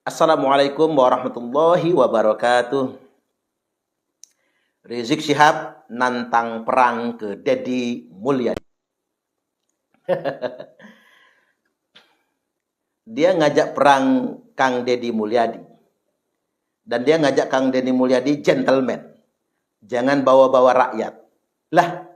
Assalamualaikum warahmatullahi wabarakatuh. Rizik Syihab nantang perang ke Deddy Mulyadi. Dia ngajak perang Kang Deddy Mulyadi. Dan dia ngajak Kang Deddy Mulyadi gentleman. Jangan bawa-bawa rakyat. Lah,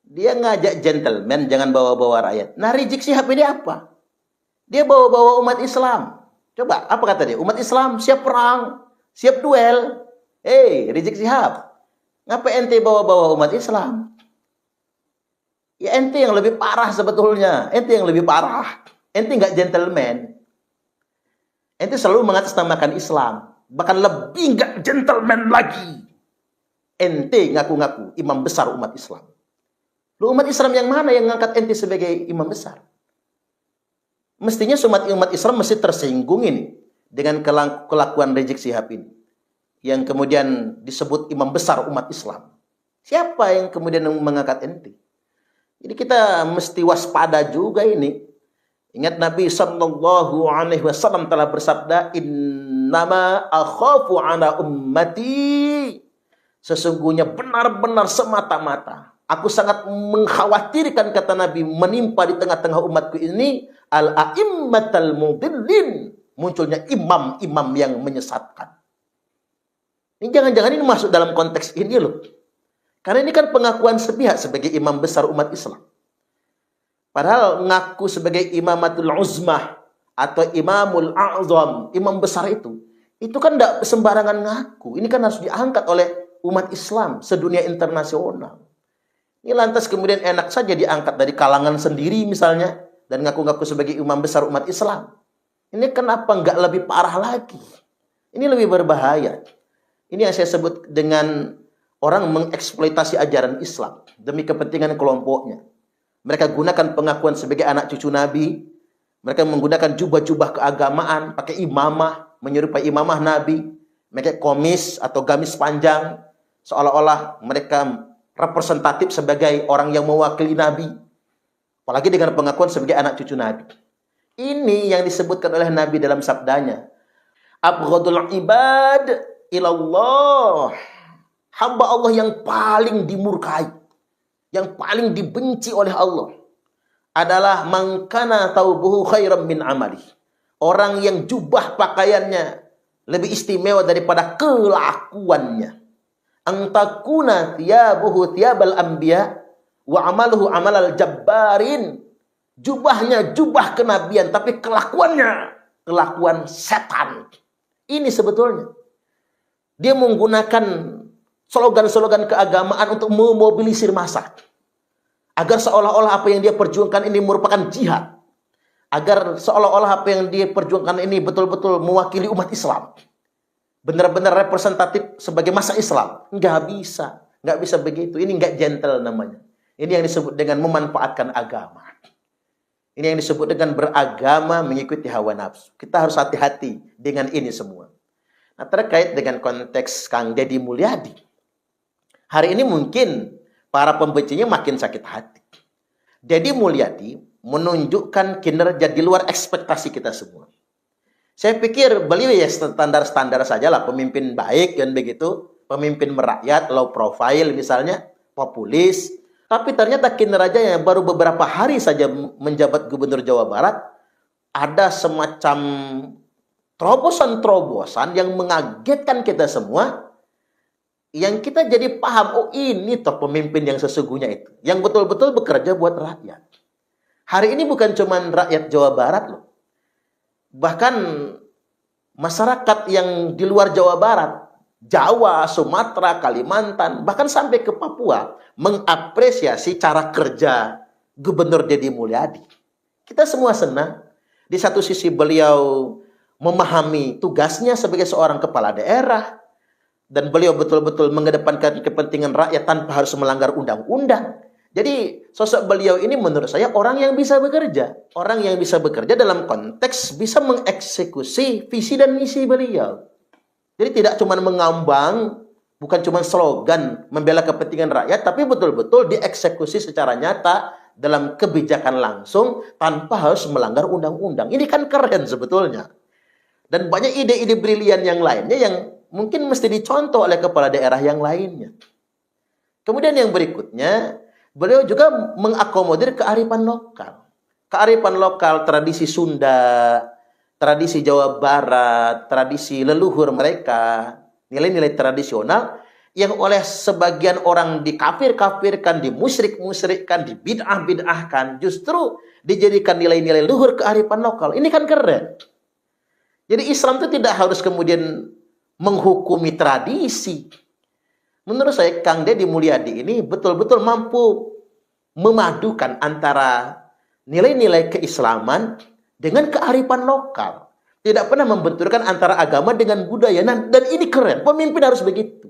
dia ngajak gentleman, jangan bawa-bawa rakyat. Nah, Rizik Syihab ini apa? Dia bawa-bawa umat Islam. Coba, apa kata dia? Umat Islam siap perang, siap duel. Rizik Syihab, ngapa ente bawa-bawa umat Islam? Ya ente yang lebih parah sebetulnya. Ente yang lebih parah. Ente nggak gentleman. Ente selalu mengatasnamakan Islam. Bahkan lebih nggak gentleman lagi. Ente ngaku-ngaku imam besar umat Islam. Lu umat Islam yang mana yang ngangkat ente sebagai imam besar? Mestinya umat Islam mesti tersinggung ini dengan kelakuan Rizik Syihab ini, yang kemudian disebut imam besar umat Islam. Siapa yang kemudian mengangkat ente? Jadi kita mesti waspada juga ini. Ingat Nabi Sallallahu Alaihi Wasallam telah bersabda, Innama akhafu ala ummati. Sesungguhnya benar-benar semata-mata aku sangat mengkhawatirkan, kata Nabi, menimpa di tengah-tengah umatku ini al-a'immatal mudillin, munculnya imam-imam yang menyesatkan. Ini jangan-jangan ini masuk dalam konteks ini loh. Karena ini kan pengakuan sepihak sebagai imam besar umat Islam. Padahal ngaku sebagai imamatul uzmah atau imamul a'zam, imam besar itu kan tidak sembarangan ngaku. Ini kan harus diangkat oleh umat Islam sedunia internasional. Ini lantas kemudian enak saja diangkat dari kalangan sendiri misalnya, dan ngaku-ngaku sebagai imam besar umat Islam. Ini kenapa nggak lebih parah lagi? Ini lebih berbahaya. Ini yang saya sebut dengan orang mengeksploitasi ajaran Islam demi kepentingan kelompoknya. Mereka gunakan pengakuan sebagai anak cucu Nabi. Mereka menggunakan jubah-jubah keagamaan, pakai imamah, menyerupai imamah Nabi. Mereka komis atau gamis panjang, seolah-olah mereka representatif sebagai orang yang mewakili Nabi. Apalagi dengan pengakuan sebagai anak cucu Nabi. Ini yang disebutkan oleh Nabi dalam sabdanya. Abghadul ibad ilallah. Hamba Allah yang paling dimurkai, yang paling dibenci oleh Allah adalah man kana thawbuhu khairan min amali. Orang yang jubah pakaiannya lebih istimewa daripada kelakuannya. Antakuna thiyabuhu thiyabal anbiya wa amaluhu amalal jabbarin. Jubahnya jubah kenabian, tapi kelakuannya kelakuan setan. Ini sebetulnya dia menggunakan slogan-slogan keagamaan untuk memobilisir massa, agar seolah-olah apa yang dia perjuangkan ini merupakan jihad, agar seolah-olah apa yang dia perjuangkan ini betul-betul mewakili umat Islam, benar-benar representatif sebagai massa Islam. Nggak bisa begitu. Ini nggak gentle namanya. Ini yang disebut dengan memanfaatkan agama. Ini yang disebut dengan beragama mengikuti hawa nafsu. Kita harus hati-hati dengan ini semua. Nah, terkait dengan konteks Kang Deddy Mulyadi, hari ini mungkin para pembencinya makin sakit hati. Deddy Mulyadi menunjukkan kinerja di luar ekspektasi kita semua. Saya pikir beliau ya standar-standar sajalah, pemimpin baik dan begitu, pemimpin merakyat, low profile misalnya, populis. Tapi ternyata kinerjanya baru beberapa hari saja menjabat gubernur Jawa Barat, ada semacam terobosan-terobosan yang mengagetkan kita semua, yang kita jadi paham, oh ini toh pemimpin yang sesungguhnya itu, yang betul-betul bekerja buat rakyat. Hari ini bukan cuma rakyat Jawa Barat loh, bahkan masyarakat yang di luar Jawa Barat, Jawa, Sumatera, Kalimantan, bahkan sampai ke Papua, mengapresiasi cara kerja Gubernur Deddy Mulyadi. Kita semua senang. Di satu sisi beliau memahami tugasnya sebagai seorang kepala daerah, dan beliau betul-betul mengedepankan kepentingan rakyat tanpa harus melanggar undang-undang. Jadi sosok beliau ini menurut saya orang yang bisa bekerja. Orang yang bisa bekerja dalam konteks bisa mengeksekusi visi dan misi beliau. Jadi tidak cuma mengambang, bukan cuma slogan membela kepentingan rakyat, tapi betul-betul dieksekusi secara nyata dalam kebijakan langsung tanpa harus melanggar undang-undang. Ini kan keren sebetulnya. Dan banyak ide-ide brilian yang lainnya yang mungkin mesti dicontoh oleh kepala daerah yang lainnya. Kemudian yang berikutnya, beliau juga mengakomodir kearifan lokal. Kearifan lokal, tradisi Sunda, tradisi Jawa Barat, tradisi leluhur mereka, nilai-nilai tradisional yang oleh sebagian orang dikafir-kafirkan, dimusyrik-musyrikkan, dibid'ah-bid'ahkan, justru dijadikan nilai-nilai luhur kearifan lokal. Ini kan keren. Jadi Islam itu tidak harus kemudian menghukumi tradisi. Menurut saya Kang Deddy Mulyadi ini betul-betul mampu memadukan antara nilai-nilai keislaman dengan kearifan lokal. Tidak pernah membenturkan antara agama dengan budaya. Nah, dan ini keren. Pemimpin harus begitu.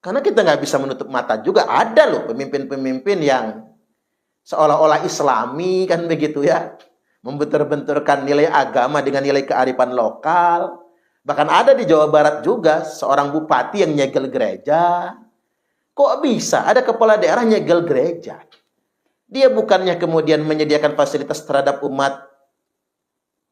Karena kita nggak bisa menutup mata juga. Ada loh pemimpin-pemimpin yang seolah-olah Islami kan begitu ya. Membentur-benturkan nilai agama dengan nilai kearifan lokal. Bahkan ada di Jawa Barat juga seorang bupati yang nyegel gereja. Kok bisa ada kepala daerah nyegel gereja? Dia bukannya kemudian menyediakan fasilitas terhadap umat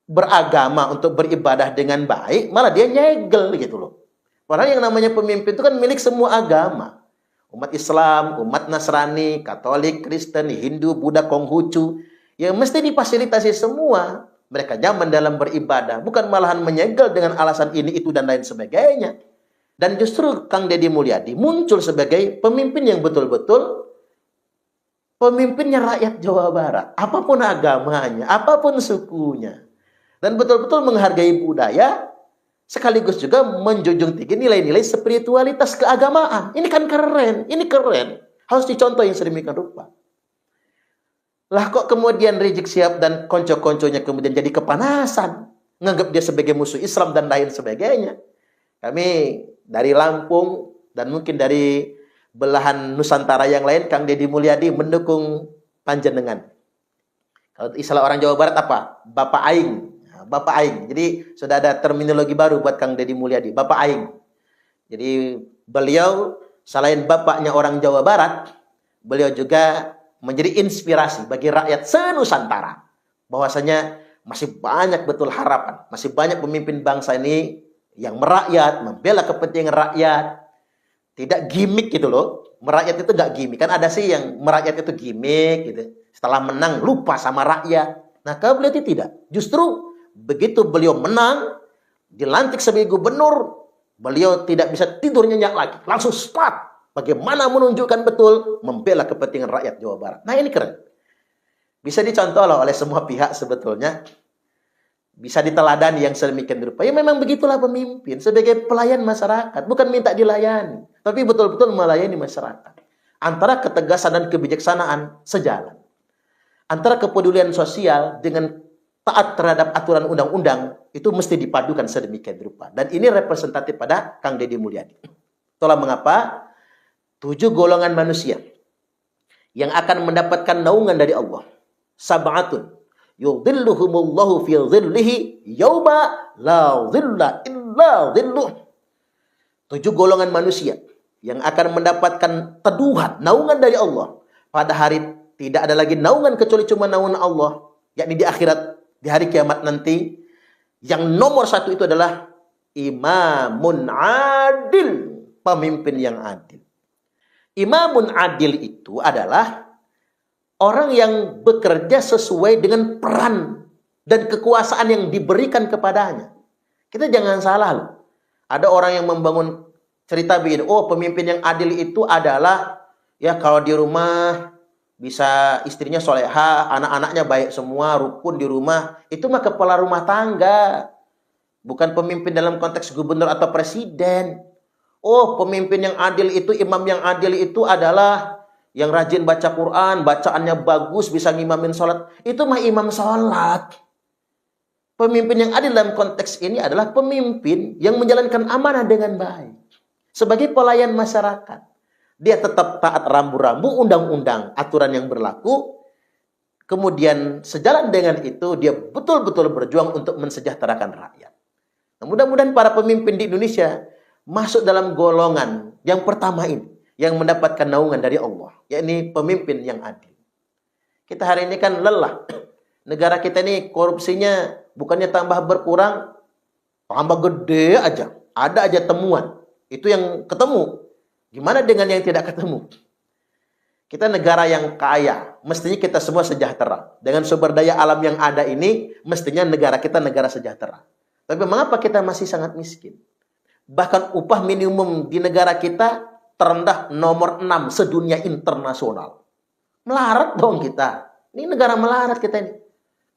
beragama untuk beribadah dengan baik, malah dia nyegel gitu loh. Padahal yang namanya pemimpin itu kan milik semua agama. Umat Islam, umat Nasrani, Katolik, Kristen, Hindu, Buddha, Konghucu. Yang mesti difasilitasi semua. Mereka nyaman dalam beribadah. Bukan malahan menyegel dengan alasan ini, itu, dan lain sebagainya. Dan justru Kang Deddy Mulyadi muncul sebagai pemimpin yang betul-betul pemimpinnya rakyat Jawa Barat. Apapun agamanya, apapun sukunya. Dan betul-betul menghargai budaya, sekaligus juga menjunjung tinggi nilai-nilai spiritualitas keagamaan. Ini kan keren, ini keren. Harus dicontoh yang sedemikian rupa. Lah kok kemudian Rizik Syihab dan konco-konconya kemudian jadi kepanasan. Nganggap dia sebagai musuh Islam dan lain sebagainya. Kami dari Lampung dan mungkin dari belahan Nusantara yang lain, Kang Deddy Mulyadi mendukung panjenengan. Kalau istilah orang Jawa Barat apa? Bapak Aing. Bapak Aing. Jadi sudah ada terminologi baru buat Kang Deddy Mulyadi. Bapak Aing. Jadi beliau selain bapaknya orang Jawa Barat, beliau juga menjadi inspirasi bagi rakyat se-Nusantara. Bahwasanya masih banyak betul harapan. Masih banyak pemimpin bangsa ini yang merakyat, membela kepentingan rakyat. Tidak gimmick gitu loh. Merakyat itu gak gimmick. Kan ada sih yang merakyat itu gimmick gitu. Setelah menang lupa sama rakyat. Nah kalau beliau itu tidak. Justru begitu beliau menang, dilantik sebagai gubernur, beliau tidak bisa tidur nyenyak lagi. Langsung start. Bagaimana menunjukkan betul membela kepentingan rakyat Jawa Barat. Nah ini keren. Bisa dicontoh loh oleh semua pihak sebetulnya. Bisa diteladani yang sedemikian rupa. Ya memang begitulah pemimpin. Sebagai pelayan masyarakat. Bukan minta dilayani. Tapi betul-betul melayani masyarakat. Antara ketegasan dan kebijaksanaan sejalan. Antara kepedulian sosial dengan taat terhadap aturan undang-undang. Itu mesti dipadukan sedemikian rupa. Dan ini representatif pada Kang Deddy Mulyadi. Itulah mengapa 7 golongan manusia yang akan mendapatkan naungan dari Allah. Sab'atun yudhilluhumullahu fi dhillihi yauma la dhilla illa dhilluh. 7 golongan manusia yang akan mendapatkan teduhan, naungan dari Allah. Pada hari tidak ada lagi naungan kecuali cuma naungan Allah, yakni di akhirat, di hari kiamat nanti. Yang nomor 1 itu adalah imamun adil, pemimpin yang adil. Imamun adil itu adalah orang yang bekerja sesuai dengan peran dan kekuasaan yang diberikan kepadanya. Kita jangan salah loh. Ada orang yang membangun cerita begini, oh pemimpin yang adil itu adalah, ya kalau di rumah bisa istrinya soleha, anak-anaknya baik semua, rukun di rumah. Itu mah kepala rumah tangga. Bukan pemimpin dalam konteks gubernur atau presiden. Oh, pemimpin yang adil itu, imam yang adil itu adalah yang rajin baca Quran, bacaannya bagus, bisa ngimamin sholat. Itu mah imam sholat. Pemimpin yang adil dalam konteks ini adalah pemimpin yang menjalankan amanah dengan baik. Sebagai pelayan masyarakat. Dia tetap taat rambu-rambu, undang-undang, aturan yang berlaku. Kemudian sejalan dengan itu, dia betul-betul berjuang untuk mensejahterakan rakyat. Nah, mudah-mudahan para pemimpin di Indonesia masuk dalam golongan yang pertama ini, yang mendapatkan naungan dari Allah, yakni pemimpin yang adil. Kita hari ini kan lelah. Negara kita ini korupsinya bukannya tambah berkurang, Tambah gede aja. Ada aja temuan. Itu yang ketemu. Gimana dengan yang tidak ketemu? Kita negara yang kaya. Mestinya kita semua sejahtera. Dengan sumber daya alam yang ada ini, mestinya negara kita negara sejahtera. Tapi mengapa kita masih sangat miskin? Bahkan upah minimum di negara kita terendah nomor 6 sedunia internasional. Melarat dong kita. Ini negara melarat kita ini.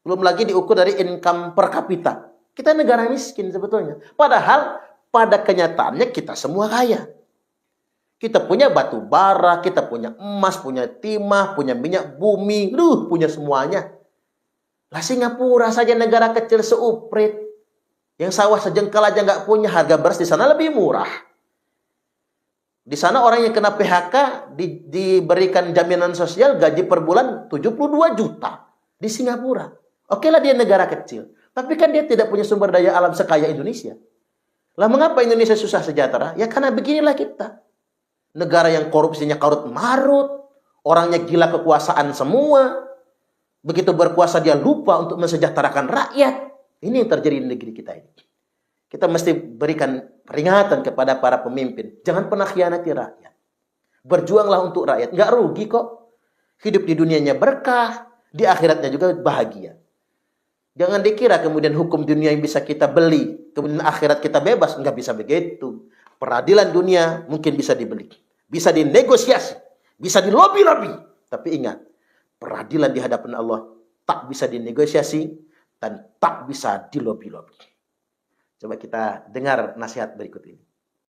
Belum lagi diukur dari income per kapita. Kita negara miskin sebetulnya. Padahal pada kenyataannya kita semua kaya. Kita punya batu bara, kita punya emas, punya timah, punya minyak bumi. Punya semuanya. Lah Singapura saja negara kecil seuprit. Yang sawah sejengkal aja nggak punya, harga beras di sana lebih murah. Di sana orang yang kena PHK diberikan jaminan sosial gaji per bulan 72 juta di Singapura. Oke lah dia negara kecil, tapi kan dia tidak punya sumber daya alam sekaya Indonesia. Lah mengapa Indonesia susah sejahtera? Ya karena beginilah kita. Negara yang korupsinya karut marut, orangnya gila kekuasaan semua. Begitu berkuasa dia lupa untuk mensejahterakan rakyat. Ini yang terjadi di negeri kita ini. Kita mesti berikan peringatan kepada para pemimpin. Jangan pernah khianati rakyat. Berjuanglah untuk rakyat. Nggak rugi kok. Hidup di dunianya berkah. Di akhiratnya juga bahagia. Jangan dikira kemudian hukum dunia yang bisa kita beli. Kemudian akhirat kita bebas. Nggak bisa begitu. Peradilan dunia mungkin bisa dibeli. Bisa dinegosiasi. Bisa dilobi-lobi. Tapi ingat. Peradilan di hadapan Allah tak bisa dinegosiasi. Dan tak bisa dilobi-lobi. Coba kita dengar nasihat berikut ini.